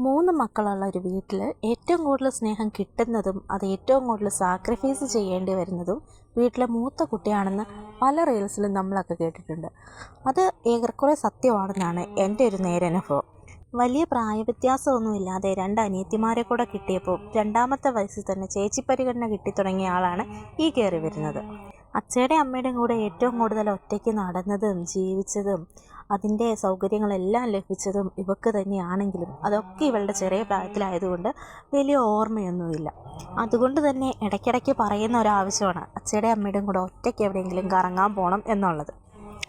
3 മക്കളുള്ള ഒരു വീട്ടിൽ ഏറ്റവും കൂടുതൽ സ്നേഹം കിട്ടുന്നതും അത് ഏറ്റവും കൂടുതൽ സാക്രിഫൈസ് ചെയ്യേണ്ടി വരുന്നതും വീട്ടിലെ മൂത്ത കുട്ടിയാണെന്ന് പല റീൽസിലും നമ്മളൊക്കെ കേട്ടിട്ടുണ്ട്. അത് ഏറെക്കുറെ സത്യമാണെന്നാണ് എൻ്റെ ഒരു നേരനുഭവം. വലിയ പ്രായവ്യത്യാസമൊന്നുമില്ലാതെ 2 അനിയത്തിമാരെ കൂടെ കിട്ടിയപ്പോൾ രണ്ടാമത്തെ വയസ്സിൽ തന്നെ ചേച്ചി പരിഗണന കിട്ടിത്തുടങ്ങിയ ആളാണ് ഈ കയറി വരുന്നത്. അച്ഛയുടെയും അമ്മയുടെയും കൂടെ ഏറ്റവും കൂടുതൽ ഒറ്റയ്ക്ക് നടന്നതും ജീവിച്ചതും അതിൻ്റെ സൗകര്യങ്ങളെല്ലാം ലഭിച്ചതും ഇവക്ക് തന്നെയാണെങ്കിലും അതൊക്കെ ഇവളുടെ ചെറിയ പ്രായത്തിലായതുകൊണ്ട് വലിയ ഓർമ്മയൊന്നുമില്ല. അതുകൊണ്ട് തന്നെ ഇടയ്ക്കിടയ്ക്ക് പറയുന്ന ഒരാവശ്യമാണ് അച്ഛയുടെയും അമ്മയുടെയും കൂടെ ഒറ്റയ്ക്ക് എവിടെയെങ്കിലും കറങ്ങാൻ പോകണം എന്നുള്ളത്.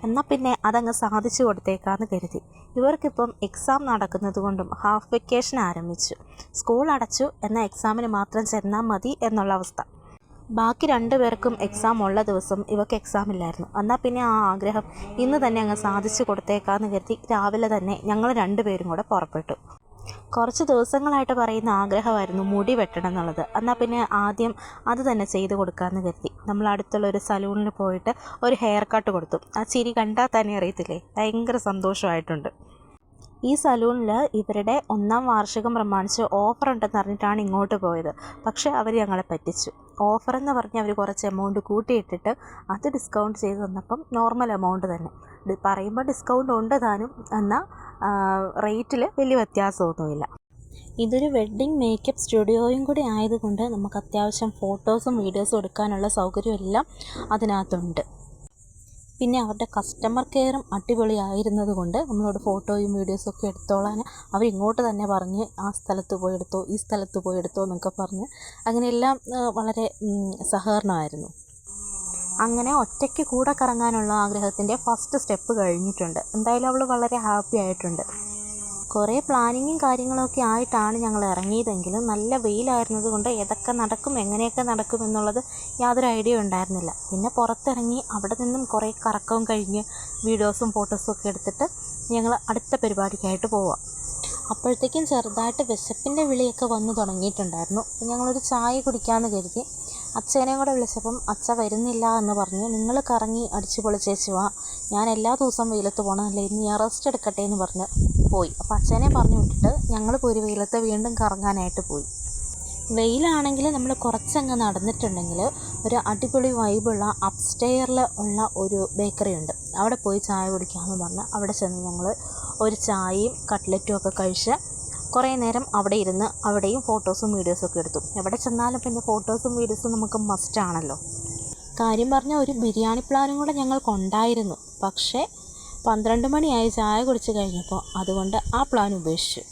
എന്നാൽ പിന്നെ അതങ്ങ് സാധിച്ചു കൊടുത്തേക്കാന്ന് കരുതി. ഇവർക്കിപ്പം എക്സാം നടക്കുന്നത് കൊണ്ടും ഹാഫ് വെക്കേഷൻ ആരംഭിച്ചു. സ്കൂൾ അടച്ചു, എന്നാൽ എക്സാമിന് മാത്രം ചെന്നാൽ മതി എന്നുള്ള അവസ്ഥ. ബാക്കി 2 പേർക്കും എക്സാം ഉള്ള ദിവസം ഇവർക്ക് എക്സാം ഇല്ലായിരുന്നു. എന്നാൽ പിന്നെ ആ ആഗ്രഹം ഇന്ന് തന്നെ അങ്ങ് സാധിച്ചു കൊടുത്തേക്കാന്ന് കരുതി രാവിലെ തന്നെ ഞങ്ങൾ 2 പേരും കൂടെ പുറപ്പെട്ടു. കുറച്ച് ദിവസങ്ങളായിട്ട് പറയുന്ന ആഗ്രഹമായിരുന്നു മുടി വെട്ടണം എന്നുള്ളത്. എന്നാൽ പിന്നെ ആദ്യം അത് തന്നെ ചെയ്ത് കൊടുക്കാമെന്ന് കരുതി നമ്മൾ അടുത്തുള്ള ഒരു സലൂണിൽ പോയിട്ട് ഒരു ഹെയർ കട്ട് കൊടുത്തു. ആ ചിരി കണ്ടാൽ തന്നെ അറിയത്തില്ലേ, ഭയങ്കര സന്തോഷമായിട്ടുണ്ട്. ഈ സലൂണിൽ ഇവരുടെ 1ാം വാർഷികം പ്രമാണിച്ച് ഓഫർ ഉണ്ടെന്ന് പറഞ്ഞിട്ടാണ് ഇങ്ങോട്ട് പോയത്. പക്ഷേ അവർ ഞങ്ങളെ പറ്റിച്ചു. ഓഫറെന്ന് പറഞ്ഞ് അവർ കുറച്ച് എമൗണ്ട് കൂട്ടിയിട്ടിട്ട് അത് ഡിസ്കൗണ്ട് ചെയ്ത് തന്നപ്പം നോർമൽ എമൗണ്ട് തന്നെ പറയുമ്പോൾ ഡിസ്കൗണ്ട് ഉണ്ട് താനും, എന്നാൽ റേറ്റിൽ വലിയ വ്യത്യാസമൊന്നുമില്ല. ഇതൊരു വെഡ്ഡിങ് മേക്കപ്പ് സ്റ്റുഡിയോയും കൂടി ആയതുകൊണ്ട് നമുക്ക് അത്യാവശ്യം ഫോട്ടോസും വീഡിയോസും എടുക്കാനുള്ള സൗകര്യമെല്ലാം അതിനകത്തുണ്ട്. പിന്നെ അവരുടെ കസ്റ്റമർ കെയറും അടിപൊളിയായിരുന്നത് കൊണ്ട് നമ്മളോട് ഫോട്ടോയും വീഡിയോസും ഒക്കെ എടുത്തോളാൻ അവരിങ്ങോട്ട് തന്നെ പറഞ്ഞ് ആ സ്ഥലത്ത് പോയി എടുത്തോ, ഈ സ്ഥലത്ത് പോയി എടുത്തോ എന്നൊക്കെ പറഞ്ഞ് അങ്ങനെയെല്ലാം വളരെ സഹകരണമായിരുന്നു. അങ്ങനെ ഒറ്റയ്ക്ക് കൂടെ കറങ്ങാനുള്ള ആഗ്രഹത്തിൻ്റെ ഫസ്റ്റ് സ്റ്റെപ്പ് കഴിഞ്ഞിട്ടുണ്ട്. എന്തായാലും അവൾ വളരെ ഹാപ്പി ആയിട്ടുണ്ട്. കുറേ പ്ലാനിങ്ങും കാര്യങ്ങളൊക്കെ ആയിട്ടാണ് ഞങ്ങൾ ഇറങ്ങിയതെങ്കിലും നല്ല വെയിലായിരുന്നത് കൊണ്ട് ഏതൊക്കെ നടക്കും എങ്ങനെയൊക്കെ നടക്കും എന്നുള്ളത് യാതൊരു ഐഡിയ ഉണ്ടായിരുന്നില്ല. പിന്നെ പുറത്തിറങ്ങി അവിടെ നിന്നും കുറേ കറക്കവും കഴിഞ്ഞ് വീഡിയോസും ഫോട്ടോസും ഒക്കെ എടുത്തിട്ട് ഞങ്ങൾ അടുത്ത പരിപാടിക്കായിട്ട് പോവാം. അപ്പോഴത്തേക്കും ചെറുതായിട്ട് വിശപ്പിൻ്റെ വിളിയൊക്കെ വന്നു തുടങ്ങിയിട്ടുണ്ടായിരുന്നു. ഞങ്ങളൊരു ചായ കുടിക്കാമെന്ന് കരുതി അച്ഛനെയും കൂടെ വിളിച്ചപ്പം അച്ഛ വരുന്നില്ല എന്ന് പറഞ്ഞ് നിങ്ങൾ കറങ്ങി അടിച്ചു പൊളിച്ചേച്ച് വാ, ഞാൻ എല്ലാ ദിവസവും വെയിലത്ത് പോകണമല്ലേ, ഇന്ന് ഞാൻ റെസ്റ്റ് എടുക്കട്ടെ എന്ന് പറഞ്ഞ് പോയി. അപ്പോൾ അച്ഛനെ പറഞ്ഞു വിട്ടിട്ട് ഞങ്ങൾ പോയി വെയിലത്ത് വീണ്ടും കറങ്ങാനായിട്ട് പോയി. വെയിലാണെങ്കിൽ നമ്മൾ കുറച്ചങ്ങ് നടന്നിട്ടുണ്ടെങ്കിൽ ഒരു അടിപൊളി വൈബുള്ള അപ്സ്റ്റെയറിൽ ഉള്ള ഒരു ബേക്കറി ഉണ്ട്. അവിടെ പോയി ചായ കുടിക്കാമെന്ന് പറഞ്ഞ് അവിടെ ചെന്ന് ഞങ്ങൾ ഒരു ചായയും കട്ട്ലറ്റും ഒക്കെ കഴിച്ച് കുറേ നേരം അവിടെ ഇരുന്ന് അവിടെയും ഫോട്ടോസും വീഡിയോസും ഒക്കെ എടുത്തു. എവിടെ ചെന്നാലും പിന്നെ ഫോട്ടോസും വീഡിയോസും നമുക്ക് മസ്റ്റാണല്ലോ. കാര്യം പറഞ്ഞാൽ ഒരു ബിരിയാണി പ്ലാനും കൂടെ ഞങ്ങൾക്കുണ്ടായിരുന്നു. പക്ഷേ 12 മണിയായി ചായ കുടിച്ച് കഴിഞ്ഞപ്പോൾ അതുകൊണ്ട് ആ പ്ലാൻ ഉപേക്ഷിച്ചു.